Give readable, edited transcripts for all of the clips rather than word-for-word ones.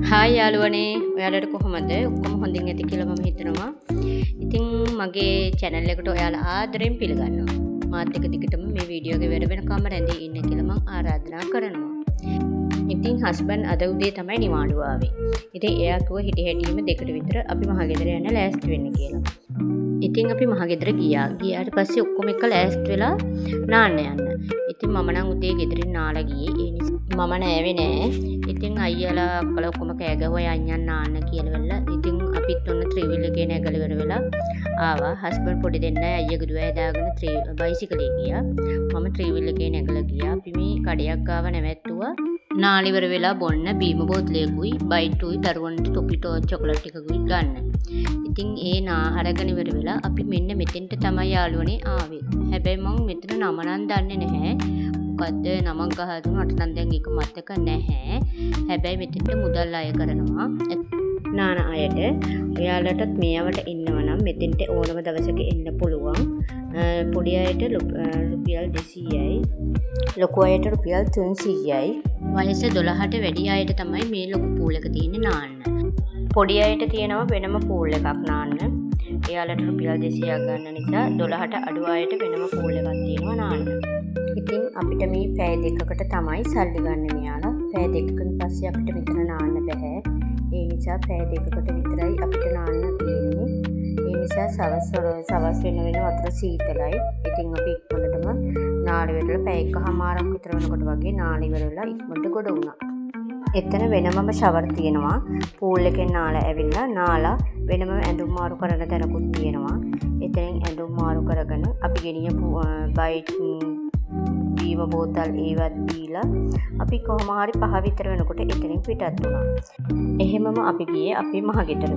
Hi යාළුවනේ ඔයාලට කොහොමද ඔක්කොම හොඳින් ඇති කියලා මම හිතනවා. ඉතින් මගේ channel එකට ඔයාලා ආදරෙන් පිළිගන්නවා. මාත් එක්ක දිගටම මේ වීඩියෝ එක වෙන වෙනකම් රැඳී ඉන්න කියලා මම ආරාධනා කරනවා. ඉතින් හස්බන්ඩ් අද උදේ තමයි නිවාඩුව ආවේ. ඉතින් එයා කිව්වා හිටි හැටියෙම දෙකට විතර අපි මහගෙදර යන්න ලෑස්ති වෙන්න කියලා. ඉතින් අපි මහගෙදර ගියා. ගියාට පස්සේ ඔක්කොම එක ලෑස්ති වෙලා නාන්න යන්න. ඉතින් මම නම් උදේ ගෙදරින් නාලා ගියේ. ඒ නිසා මම නෑවේ නෑ. ඉතින් අයියලා අක්කලා ඔක්කොම කෑ ගැහුවා යන්න නාන්න කියලා වෙලා. ඉතින් අපිත් ඔන්න ත්‍රිවිල් එකේ නැගලා ඉවර වෙලා ආවා. හස්බන්ඩ් පොඩි දෙන්නයි අයියා ගුදුවැය දාගෙන බයිසිකලේ ගියා. මම ත්‍රිවිල් එකේ නැගලා ගියා. අපි මේ කඩයක් ගාව නැවැත්තුවා. නාලි ඉවර වෙලා බොන්න බීම බෝතලයකුයි බයිට්ටුයි දරුවන්ට ටොපිටෝ චොකලට් එකකුයි ගන්න. ඉතින් ඒ අරගෙන ඉවර වෙලා අපි මෙන්න මෙතෙන්ට තමයි යාළුවනේ ආවේ. හැබැයි මම මෙතන නම නම් දන්නේ නැහැ. මොකද්ද නමක් ගහලා දුන්නට නම් දැන් ඒක මතක නැහැ. හැබැයි මෙතෙන්ට මුදල් අය කරනවා. නාන අයට ඔයාලටත් මේවට ඉන්නවා නම් මෙතෙන්ට ඕනම දවසක එන්න පුළුවන්. පොඩි අයට රුපියල් 200යි. ලොකු අයට රුපියල් 300යි. වයස 12ට වැඩි අයට තමයි මේ ලොකු පූල් එක තියෙන්නේ නාන්න. පොඩි අයට තියෙනවා වෙනම පූල් එකක් නාන්න. එයාලට රුපියල් 200ක් ගන්න නිසා 12ට අඩු අයට වෙනම පූල් එකක් තියෙනවා නාන්න. ඉතින් අපිට මේ පැය දෙකකට තමයි සල්ලි ගන්න මෙයාලා. පැය දෙකකින් පස්සේ අපිට මෙතන නාන්න බෑ. ඒ නිසා පැය දෙකකට විතරයි අපිට නාන්න තියෙන්නේ. ඒ නිසා සවස් වෙන වතුර සීතලයි. ඉතින් අපි ඉක්මනටම නාලි වෙරළ පැය එකමාරක් විතර වෙනකොට වගේ නාලි වෙරළ ඉක්මනට ගොඩ වුණා. එතන වෙනමම ෂවර් තියෙනවා. පූල් එකෙන් නාලා ඇවිල්ලා නාලා වෙනම ඇඳුම් මාරු කරන තැනකුත් තියෙනවා. එතනින් ඇඳුම් මාරු කරගෙන අපි ගෙනියපු බයිට් බීම බෝතල් ඒවත් දීලා අපි කොහොම හරි 5 විතර වෙනකොට එතනින් පිටත් වුණා. එහෙමම අපි ගියේ අපි මහගෙදර.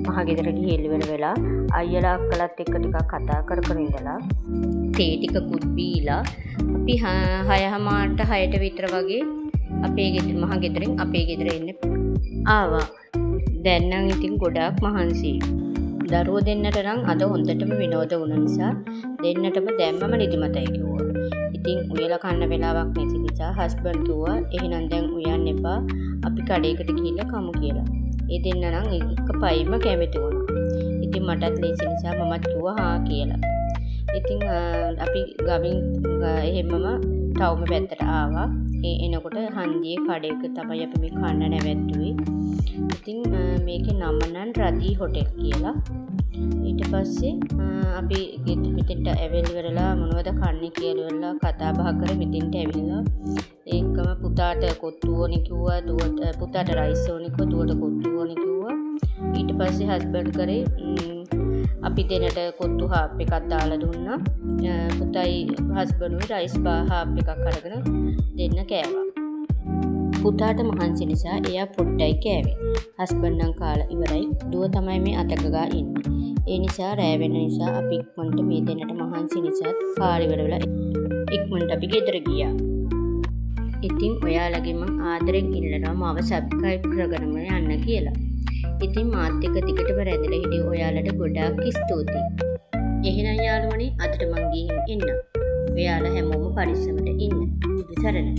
මහගෙදර ගිහින් ඉවර වෙලා අයියලා අක්කලාත් එක්ක ටිකක් කතා කර ඉඳලා තේ ටිකකුත් බීලා අපි 6:00ට විතර වගේ අපේ මහගෙදරින් අපේ ගෙදර එන්න ආවා. දැන් නම් ඉතින් ගොඩාක් මහන්සි. දරුවෝ දෙන්නට නම් අද හොඳටම විනෝද වුණ නිසා දෙන්නටම දැම්මම නිදිමතයි කිව්වා. ඉතින් උයලා කන්න වෙලාවක් නැති නිසා හස්බන්ඩ් කිව්වා එහෙනම් දැන් උයන්න එපා අපි කඩේකට ගිහිල්ලා කමු කියලා. ඒ දෙන්න නම් එක පයිම කැමති වුණා. ඉතින් මටත් ලේසි නිසා මමත් කිව්වා හා කියලා. ඉතින් අපි ගමින් එහෙමම ටවුම පැත්තට ආවා. ඒ එනකොට හන්දියේ කඩේක තමයි අපි මේ කන්න නැවැත්තුවේ. ඉතින් මේකේ නම නම් රදී හොටෙල් කියලා. ඊට පස්සේ අපි මෙතෙන්ට ඇවිල්ලා මොනවද කන්නේ කියලා වෙලා කතා බහ කර මෙතෙන්ට ඇවිල්ලා ඒකම පුතාට කොත්තු ඕනේ කිව්වා. දුවට පුතාට රයිස් ඕනේ කිව්වා. දුවට කොත්තු ඕනේ කිව්වා. ඊට පස්සේ හස්බන්ඩ් කරේ අපි දෙන්නට කොත්තු හාප් එකක් දාලා දුන්නා. පුතයි හස්බන්ඩ්ුයි රයිස් හාප් එකක් අරගෙන දෙන්න කෑවා. පුතාට මහන්සි නිසා එයා පොඩ්ඩයි කෑවේ. හස්බන්ඩ් නම් කාලා ඉවරයි. දුව තමයි මේ අතකගා ඉන්නේ. ඒ නිසා රෑ වෙන නිසා අපි ඉක්මනට මේ දෙන්නට මහන්සි නිසා කාලි ඉවර වෙලා ඉක්මනට අපි ගෙදර ගියා. ඉතින් ඔයාලගේ මං ආදරෙන් ඉල්ලනවා මාව සබ්ස්ක්‍රයිබ් කරගන්න යන්න කියලා. ඉතින් මාත් එක්ක දිගටම රැඳිලා හිටිය ඔයාලට ගොඩාක් ස්තුතියි. එහෙනම් යාළුවනේ අදට මං ගිහින් එන්නම්. ඔයාලා හැමෝම පරිස්සමට ඉන්න. සරණයි.